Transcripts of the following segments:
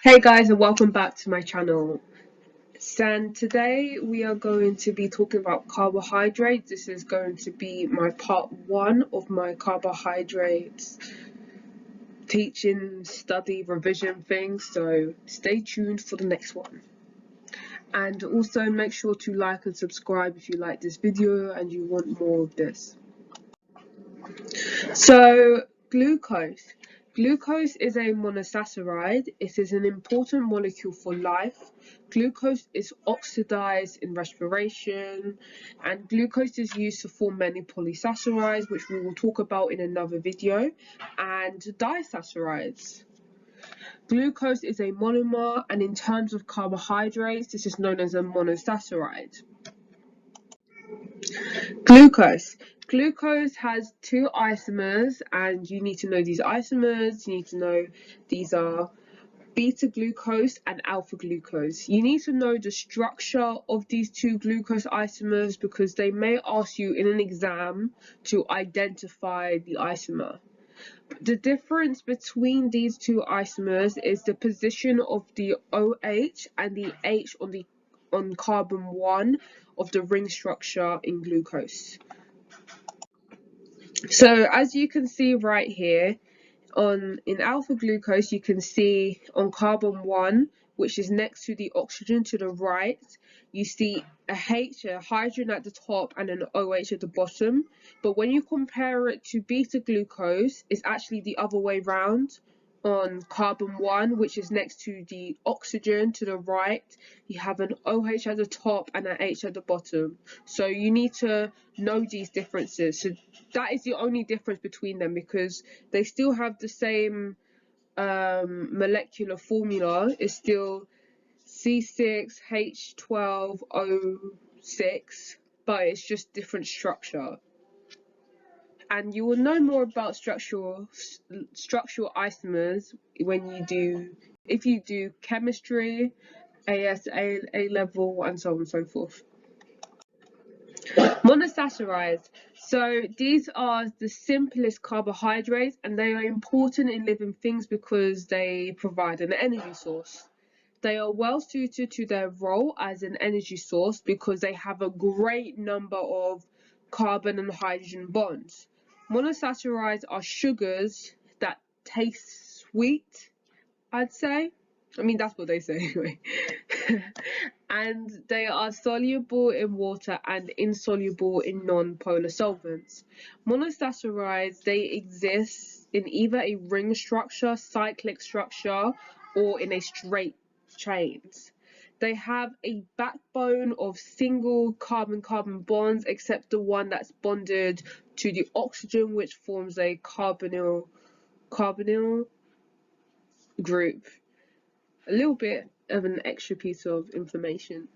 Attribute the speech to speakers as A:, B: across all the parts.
A: Hey guys, and welcome back to my channel. And today we are going to be talking about carbohydrates. This is going to be my part 1 of my carbohydrates teaching, study, revision thing. So stay tuned for the next one. And also make sure to like and subscribe if you like this video and you want more of this. So glucose. Glucose is a monosaccharide. It is an important molecule for life. Glucose is oxidized in respiration, and glucose is used to form many polysaccharides, which we will talk about in another video, and disaccharides. Glucose is a monomer, and in terms of carbohydrates, this is known as a monosaccharide. Glucose. Glucose has 2 isomers, and you need to know these isomers. You need to know these are beta glucose and alpha glucose. You need to know the structure of these 2 glucose isomers because they may ask you in an exam to identify the isomer. The difference between these 2 isomers is the position of the OH and the H on carbon 1 of the ring structure in glucose. So as you can see right here, in alpha glucose, you can see on carbon 1, which is next to the oxygen to the right, you see a hydrogen at the top and an OH at the bottom. But when you compare it to beta glucose, it's actually the other way round. On carbon 1, which is next to the oxygen to the right, you have an OH at the top and an H at the bottom. So you need to know these differences. So that is the only difference between them, because they still have the same molecular formula. It's still C6H12O6, but it's just different structure. And you will know more about structural isomers if you do chemistry, A level, and so on and so forth. Monosaccharides. So these are the simplest carbohydrates, and they are important in living things because they provide an energy source. They are well suited to their role as an energy source because they have a great number of carbon and hydrogen bonds. Monosaccharides are sugars that taste sweet, I'd say. I mean, that's what they say anyway. And they are soluble in water and insoluble in non-polar solvents. Monosaccharides, they exist in either a ring structure, cyclic structure, or in a straight chains. They have a backbone of single carbon-carbon bonds, except the one that's bonded to the oxygen, which forms a carbonyl group. A little bit of an extra piece of information.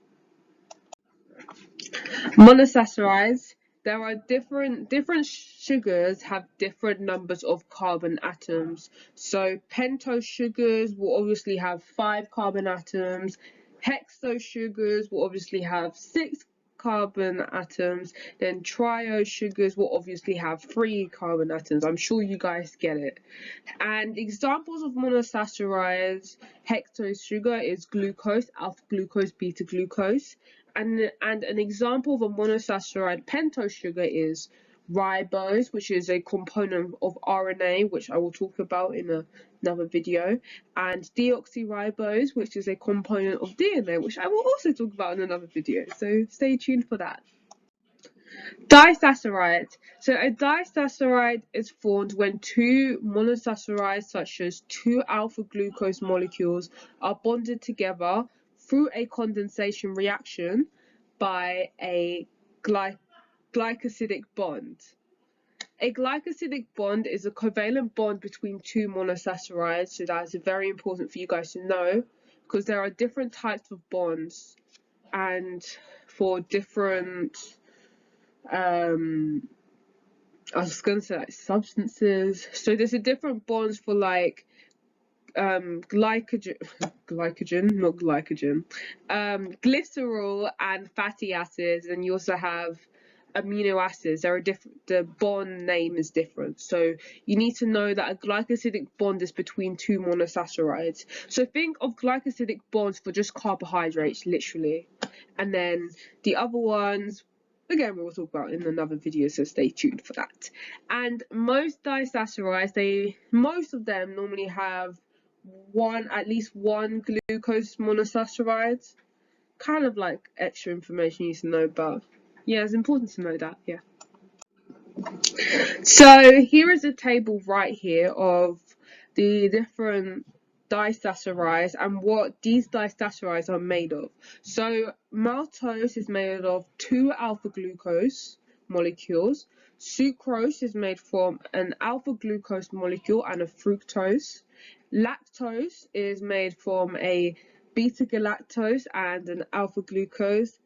A: Monosaccharides. There are different sugars have different numbers of carbon atoms. So pentose sugars will obviously have 5 carbon atoms. Hexose sugars will obviously have 6 carbon atoms. Then triose sugars will obviously have 3 carbon atoms. I'm sure you guys get it. And examples of monosaccharides, hexose sugar is glucose, alpha glucose, beta glucose. And an example of a monosaccharide pentose sugar is ribose, which is a component of RNA, which I will talk about in another video, and deoxyribose, which is a component of DNA, which I will also talk about in another video. So stay tuned for that. Disaccharide. So a disaccharide is formed when 2 monosaccharides, such as 2 alpha glucose molecules, are bonded together through a condensation reaction by a glycosidic bond. A glycosidic bond is a covalent bond between 2 monosaccharides, so that is very important for you guys to know, because there are different types of bonds and for different I was gonna say like substances. So there's a different bonds for like glycogen, not glycogen, glycerol and fatty acids, and you also have amino acids, they're different, the bond name is different. So you need to know that a glycosidic bond is between two monosaccharides. So think of glycosidic bonds for just carbohydrates, literally. And then the other ones, again, we'll talk about in another video, so stay tuned for that. And most disaccharides, most of them normally have at least one glucose monosaccharide. Kind of like extra information you need to know, but yeah, it's important to know that, yeah. So here is a table right here of the different disaccharides and what these disaccharides are made of. So maltose is made of 2 alpha glucose molecules. Sucrose is made from an alpha glucose molecule and a fructose. Lactose is made from a beta galactose and an alpha glucose.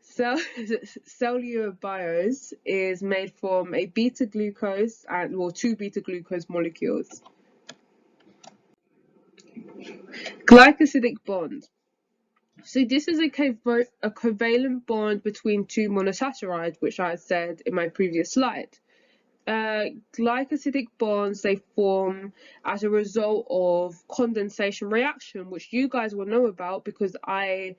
A: Cellular biose is made from a beta glucose and two beta glucose molecules. Glycosidic bond. So this is a covalent bond between two monosaccharides, which I said in my previous slide. Glycosidic bonds, they form as a result of condensation reaction, which you guys will know about because I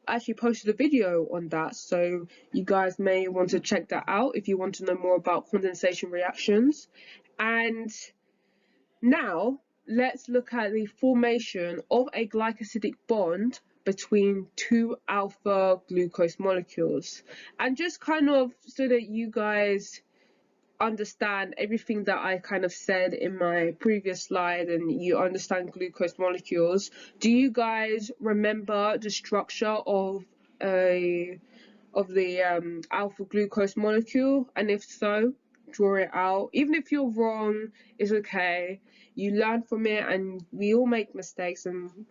A: actually posted a video on that, so you guys may want to check that out if you want to know more about condensation reactions. And now let's look at the formation of a glycosidic bond between two alpha glucose molecules, and just kind of so that you guys understand everything that I kind of said in my previous slide and you understand glucose molecules. Do you guys remember the structure of the alpha glucose molecule? And if so, draw it out. Even if you're wrong, it's okay. You learn from it, and we all make mistakes, and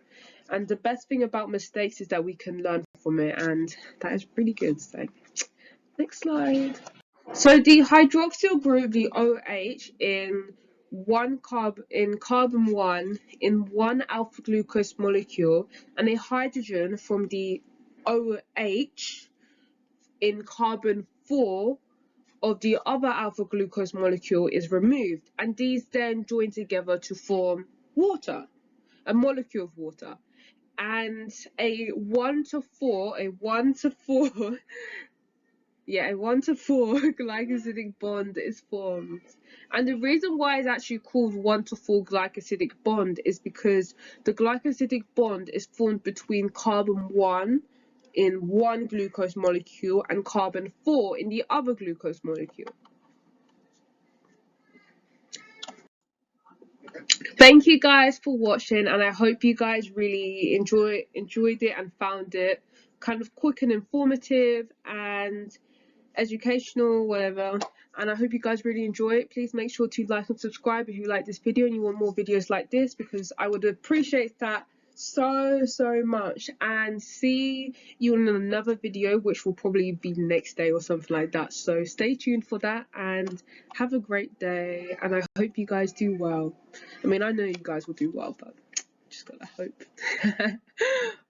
A: the best thing about mistakes is that we can learn from it, and that is really good. So next slide. So the hydroxyl group, the OH, in carbon 1 in one alpha glucose molecule, and a hydrogen from the OH in carbon 4 of the other alpha glucose molecule is removed, and these then join together to form water, a molecule of water. And a 1 to 4 yeah, a 1 to 4 glycosidic bond is formed. And the reason why it's actually called 1 to 4 glycosidic bond is because the glycosidic bond is formed between carbon 1 in one glucose molecule and carbon 4 in the other glucose molecule. Thank you guys for watching, and I hope you guys really enjoyed it and found it kind of quick and informative and educational, whatever. And I hope you guys really enjoy it. Please make sure to like and subscribe if you like this video and you want more videos like this, because I would appreciate that so much. And see you in another video, which will probably be next day or something like that. So stay tuned for that and have a great day, and I hope you guys do well. I mean, I know you guys will do well, but just gotta hope.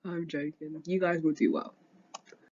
A: I'm joking, you guys will do well.